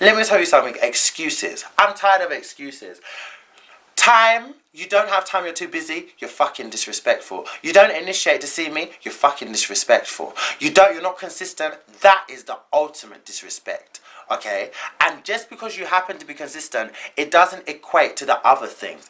Let me tell you something. Excuses. I'm tired of excuses. Time, you don't have time, you're too busy, you're fucking disrespectful. You don't initiate to see me, you're fucking disrespectful. You're not consistent, that is the ultimate disrespect. Okay? And just because you happen to be consistent, it doesn't equate to the other things.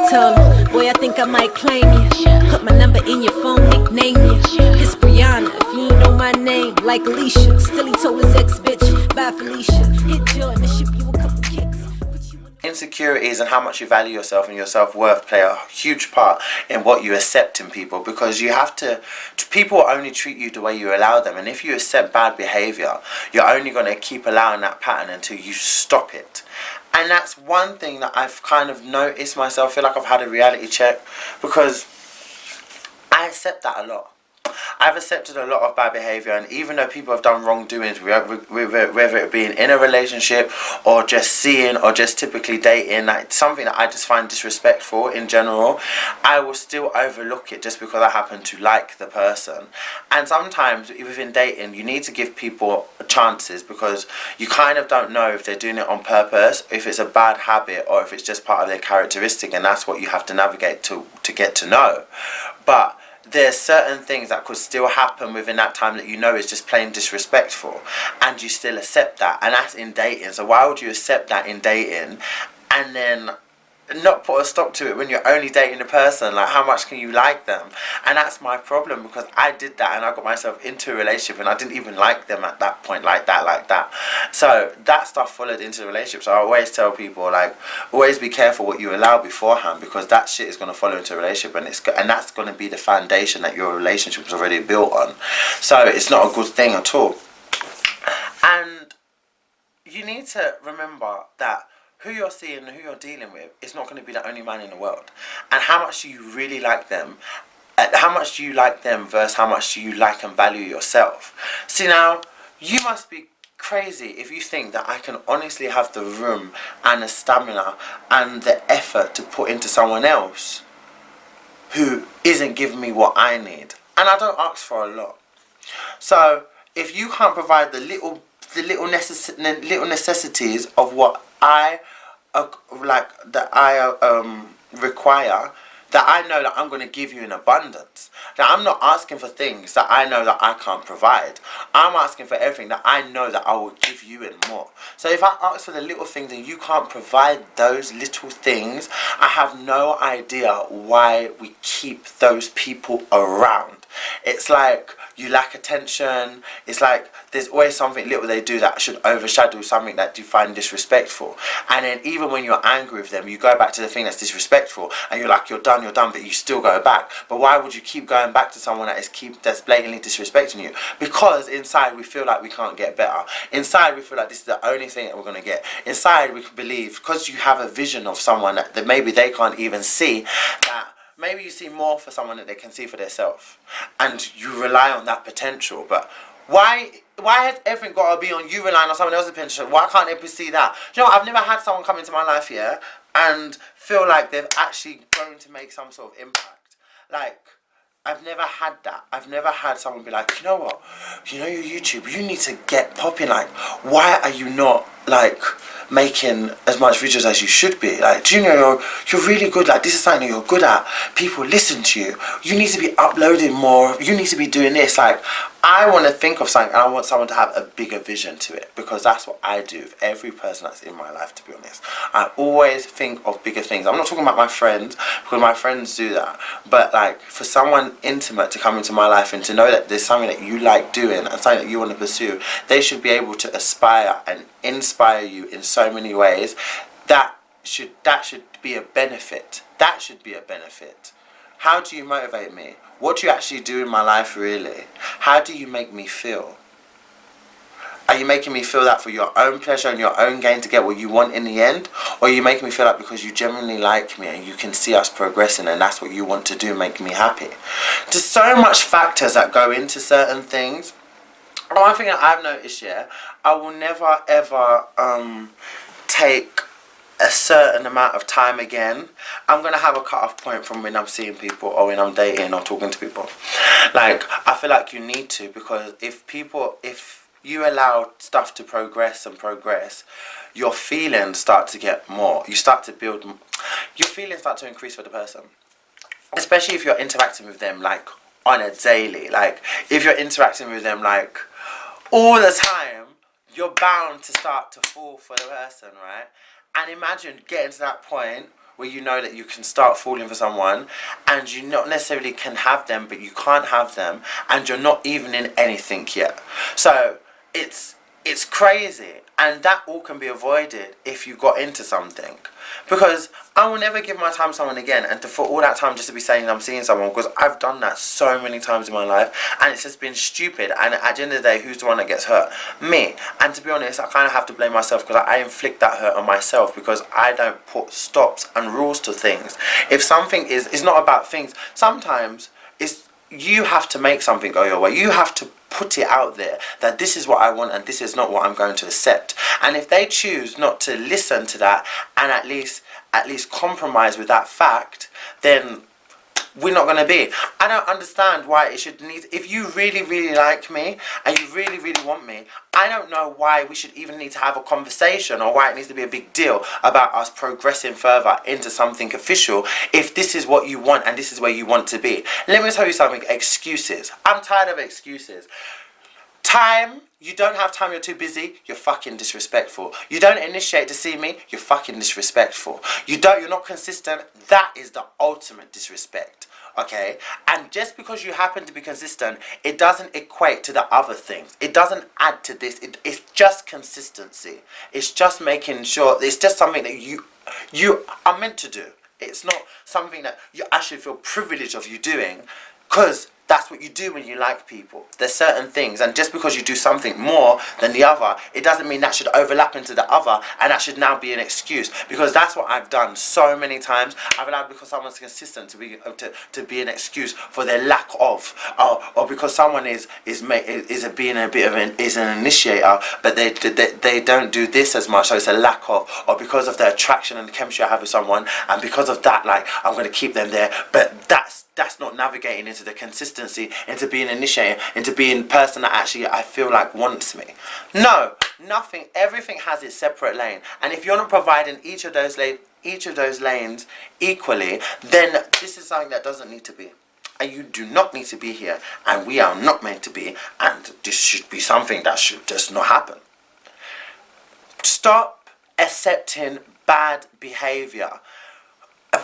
Tell him, boy, I think I might claim you. Put my number in your phone, nickname you. It's Brianna, if you ain't know my name, like Alicia. Still he told his ex-bitch, bye Felicia. Hit Joye and ship you a couple kicks. Insecurities and how much you value yourself and your self-worth play a huge part in what you accept in people, because you have to people only treat you the way you allow them, and if you accept bad behavior, you're only going to keep allowing that pattern until you stop it. And that's one thing that I've kind of noticed myself. I feel like I've had a reality check, because I accept that a lot. I've accepted a lot of bad behaviour, and even though people have done wrongdoings, whether it being in a relationship or just seeing or just typically dating, like something that I just find disrespectful in general, I will still overlook it just because I happen to like the person. And sometimes within dating, you need to give people chances, because you kind of don't know if they're doing it on purpose, if it's a bad habit, or if it's just part of their characteristic, and that's what you have to navigate to get to know. But there's certain things that could still happen within that time that you know is just plain disrespectful, and you still accept that, and that's in dating. So why would you accept that in dating and then not put a stop to it when you're only dating a person? Like, how much can you like them? And that's my problem, because I did that and I got myself into a relationship and I didn't even like them at that point, like that. So that stuff followed into the relationship. So I always tell people, like, always be careful what you allow beforehand, because that shit is going to follow into a relationship, and that's going to be the foundation that your relationship is already built on. So it's not a good thing at all. And you need to remember that who you're seeing and who you're dealing with is not going to be the only man in the world. And how much do you really like them? How much do you like them versus how much do you like and value yourself? See, now, you must be crazy if you think that I can honestly have the room and the stamina and the effort to put into someone else who isn't giving me what I need. And I don't ask for a lot. So if you can't provide the little necessities of what I require, that I know that I'm going to give you in abundance. That I'm not asking for things that I know that I can't provide. I'm asking for everything that I know that I will give you and more. So if I ask for the little things and you can't provide those little things, I have no idea why we keep those people around. It's like you lack attention. It's like there's always something little they do that should overshadow something that you find disrespectful. And then even when you're angry with them, you go back to the thing that's disrespectful, and you're like, you're done, but you still go back. But why would you keep going back to someone that's blatantly disrespecting you? Because inside we feel like we can't get better. Inside we feel like this is the only thing that we're going to get. Inside we believe, because you have a vision of someone that maybe they can't even see, that maybe you see more for someone that they can see for themselves, and you rely on that potential. But why has everything got to be on you relying on someone else's potential? Why can't they see that? You know what? I've never had someone come into my life here and feel like they've actually grown to make some sort of impact. Like, I've never had that. I've never had someone be like, you know what? You know your YouTube, you need to get popping. Like, why are you not, like, making as much videos as you should be? Like, do you know you're really good? Like, this is something you're good at. People listen to you. You need to be uploading more. You need to be doing this. Like, I want to think of something, and I want someone to have a bigger vision to it, because that's what I do with every person that's in my life, to be honest. I always think of bigger things. I'm not talking about my friends, because my friends do that. But, like, for someone intimate to come into my life and to know that there's something that you like doing and something that you want to pursue, they should be able to aspire and inspire you in so many ways. That should be a benefit. That should be a benefit. How do you motivate me? What do you actually do in my life, really? How do you make me feel? Are you making me feel that for your own pleasure and your own gain to get what you want in the end? Or are you making me feel that because you genuinely like me and you can see us progressing and that's what you want to do, make me happy? There's so much factors that go into certain things. One thing that I've noticed, I will never ever take a certain amount of time again, I'm gonna have a cut-off point from when I'm seeing people or when I'm dating or talking to people. Like, I feel like you need to, because if you allow stuff to progress and progress, your feelings start to get more. You start to build, your feelings start to increase for the person. Especially if you're interacting with them like on a daily. Like, if you're interacting with them like all the time, you're bound to start to fall for the person, right? And imagine getting to that point where you know that you can start falling for someone and you not necessarily can have them, but you can't have them, and you're not even in anything yet. So it's crazy, and that all can be avoided if you got into something. Because I will never give my time to someone again, and for all that time just to be saying I'm seeing someone, because I've done that so many times in my life and it's just been stupid, and at the end of the day, who's the one that gets hurt? Me. And to be honest, I kind of have to blame myself, because I inflict that hurt on myself because I don't put stops and rules to things. If something is not about things, sometimes it's, you have to make something go your way. You have to put it out there that this is what I want and this is not what I'm going to accept. And if they choose not to listen to that and at least compromise with that fact, then we're not going to be. I don't understand why it should need, if you really, really like me and you really, really want me, I don't know why we should even need to have a conversation, or why it needs to be a big deal about us progressing further into something official if this is what you want and this is where you want to be. Let me tell you something, excuses. I'm tired of excuses. Time, you don't have time, you're too busy, you're fucking disrespectful. You don't initiate to see me, you're fucking disrespectful. You're not consistent, that is the ultimate disrespect. Okay? And just because you happen to be consistent, it doesn't equate to the other things. It doesn't add to this. It's just consistency. It's just making sure, it's just something that you are meant to do. It's not something that you actually feel privileged of you doing, because that's what you do when you like people. There's certain things, and just because you do something more than the other, it doesn't mean that should overlap into the other, and that should now be an excuse. Because that's what I've done so many times. I've allowed, because someone's consistent, to be an excuse for their lack of, or because someone is an initiator, but they don't do this as much, so it's a lack of, or because of the attraction and the chemistry I have with someone, and because of that, like, I'm going to keep them there. But that's not navigating into the consistency, into being an initiator, into being the person that actually I feel like wants me. No, nothing. Everything has its separate lane, and if you're not providing each of those lanes equally, then this is something that doesn't need to be. And you do not need to be here, and we are not meant to be, and this should be something that should just not happen. Stop accepting bad behavior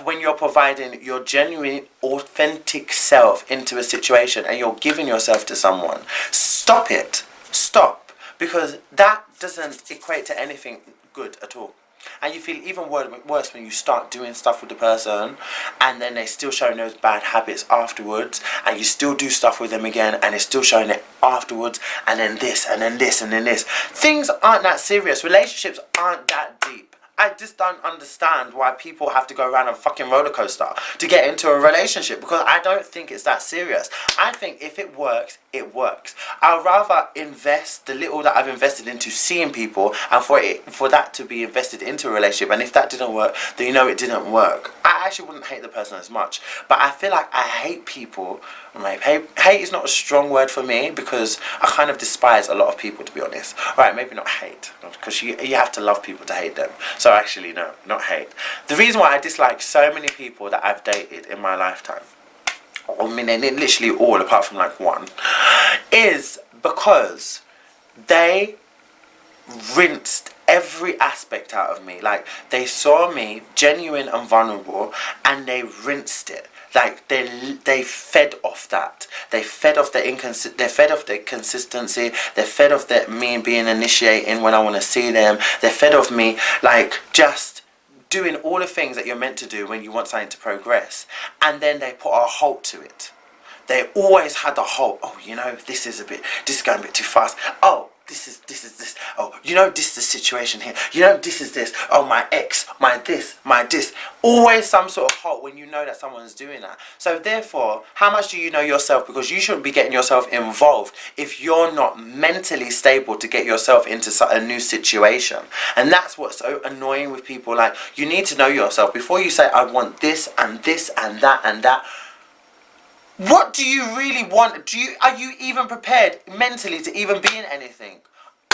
when you're providing your genuine, authentic self into a situation and you're giving yourself to someone. Stop it. Stop. Because that doesn't equate to anything good at all. And you feel even worse when you start doing stuff with the person and then they're still showing those bad habits afterwards, and you still do stuff with them again and they're still showing it afterwards, and then this and then this and then this. Things aren't that serious. Relationships aren't that deep. I just don't understand why people have to go around a fucking roller coaster to get into a relationship, because I don't think it's that serious. I think if it works, it works. I'd rather invest the little that I've invested into seeing people, and for that to be invested into a relationship, and if that didn't work, then you know it didn't work. I actually wouldn't hate the person as much, but I feel like I hate people. Hate is not a strong word for me, because I kind of despise a lot of people, to be honest. Alright, maybe not hate, because you have to love people to hate them. So actually no, not hate. The reason why I dislike so many people that I've dated in my lifetime, I mean literally all apart from like one, is because they rinsed every aspect out of me. Like, they saw me genuine and vulnerable and they rinsed it. Like, they fed off that. They fed off they fed off the consistency. They fed off me being initiating when I want to see them. They fed off me, like, just doing all the things that you're meant to do when you want something to progress. And then they put a halt to it. They always had the halt. Oh, you know, this is going a bit too fast. Oh, this is this. Oh, you know, this is the situation here. You know, this is this. Oh, my ex, my this, my this. Always some sort of halt when you know that someone's doing that. So therefore, how much do you know yourself? Because you shouldn't be getting yourself involved if you're not mentally stable to get yourself into a new situation. And that's what's so annoying with people. Like, you need to know yourself before you say, I want this and this and that and that. What do you really want? Are you even prepared mentally to even be in anything?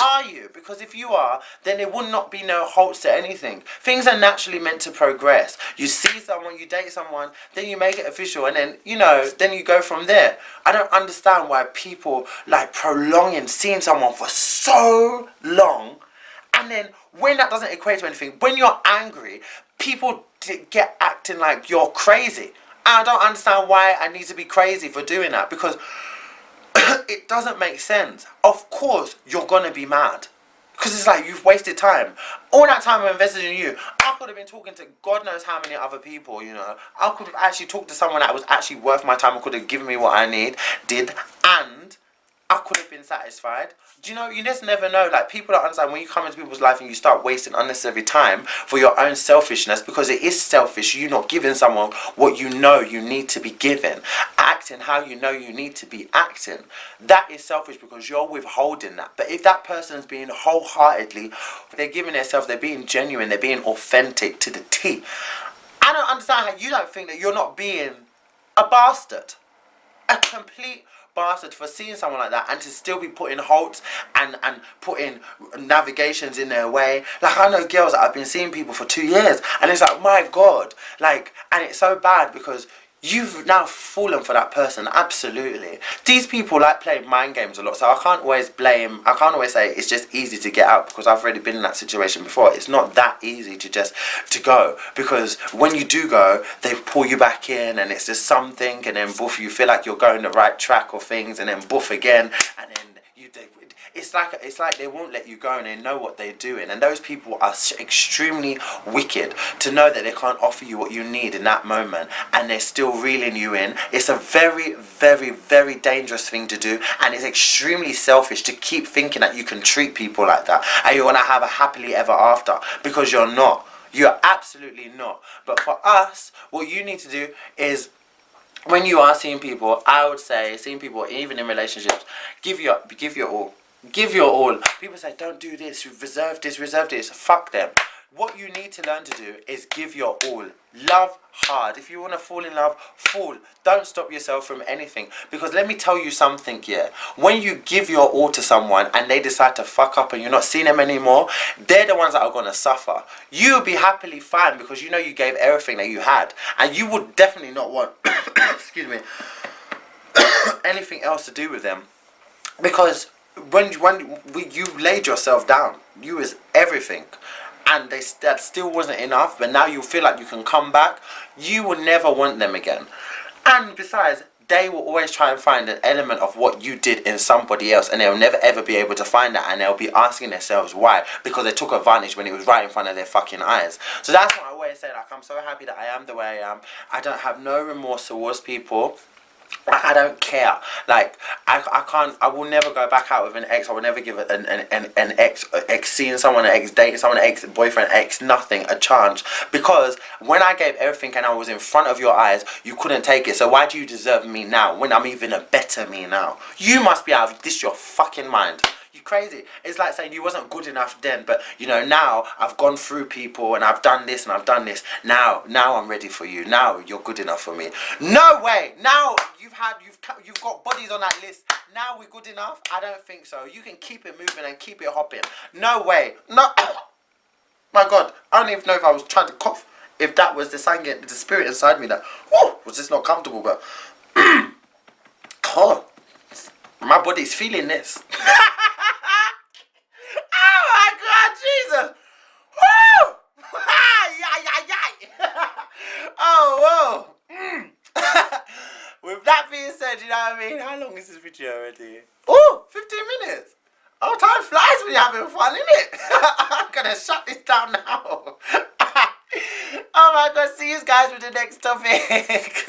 Are you? Because if you are, then there will not be no halts to anything. Things are naturally meant to progress. You see someone, you date someone, then you make it official, and then, you know, then you go from there. I don't understand why people like prolonging seeing someone for so long, and then when that doesn't equate to anything, when you're angry, people get acting like you're crazy. I don't understand why I need to be crazy for doing that, because it doesn't make sense. Of course, you're gonna be mad, because it's like you've wasted time. All that time I invested in you, I could have been talking to God knows how many other people, you know. I could have actually talked to someone that was actually worth my time, and could have given me what I did, and I could have been satisfied. Do you know, you just never know. Like, people don't understand when you come into people's life and you start wasting unnecessary time for your own selfishness, because it is selfish. You're not giving someone what you know you need to be given. Acting how you know you need to be acting. That is selfish, because you're withholding that. But if that person's being wholeheartedly, they're giving themselves, they're being genuine, they're being authentic to the T. I don't understand how you don't think that you're not being a bastard. A complete bastard for seeing someone like that and to still be putting halts and putting navigations in their way. Like, I know girls that have been seeing people for 2 years, and it's like, my God, like, and it's so bad because you've now fallen for that person. Absolutely. These people like playing mind games a lot, so I can't always say it's just easy to get out, because I've already been in that situation before. It's not that easy to go, because when you do go, they pull you back in, and it's just something, and then boof, you feel like you're going the right track of things, and then boof again, and then it's like they won't let you go, and they know what they're doing. And those people are extremely wicked to know that they can't offer you what you need in that moment, and they're still reeling you in. It's a very, very, very dangerous thing to do, and it's extremely selfish to keep thinking that you can treat people like that and you want to have a happily ever after, because you're not. You're absolutely not. But for us, what you need to do is, when you are seeing people, I would say, seeing people even in relationships, give your all. Give your all. People say, don't do this, reserve this. Fuck them. What you need to learn to do is give your all. Love hard. If you want to fall in love, fall. Don't stop yourself from anything. Because let me tell you something, yeah. When you give your all to someone and they decide to fuck up and you're not seeing them anymore, they're the ones that are going to suffer. You'll be happily fine, because you know you gave everything that you had. And you would definitely not want, excuse me, anything else to do with them. Because when you laid yourself down, you was everything, and that still wasn't enough, but now you feel like you can come back, you will never want them again. And besides, they will always try and find an element of what you did in somebody else, and they'll never ever be able to find that, and they'll be asking themselves why, because they took advantage when it was right in front of their fucking eyes. So that's what I always say, like, I'm so happy that I am the way I am. I don't have no remorse towards people. Like, I don't care. Like, I will never go back out with an ex. I will never give an ex seeing someone, an ex dating someone, an ex boyfriend, ex nothing a chance. Because when I gave everything and I was in front of your eyes, you couldn't take it. So why do you deserve me now, when I'm even a better me now? You must be out of this your fucking mind. You crazy. It's like saying you wasn't good enough then, but you know, now I've gone through people and I've done this and I've done this. Now I'm ready for you. Now you're good enough for me. No way. Now you've got bodies on that list. Now we're good enough? I don't think so. You can keep it moving and keep it hopping. No way. No. My God, I don't even know if I was trying to cough. If that was the spirit inside me that, whoo, was just not comfortable, but oh, my body's feeling this. Oh my God, Jesus! Woo! Oh, whoa! With that being said, you know what I mean? How long is this video already? Oh, 15 minutes! Oh, time flies when you're having fun, innit? I'm gonna shut this down now. Oh my God, see you guys with the next topic.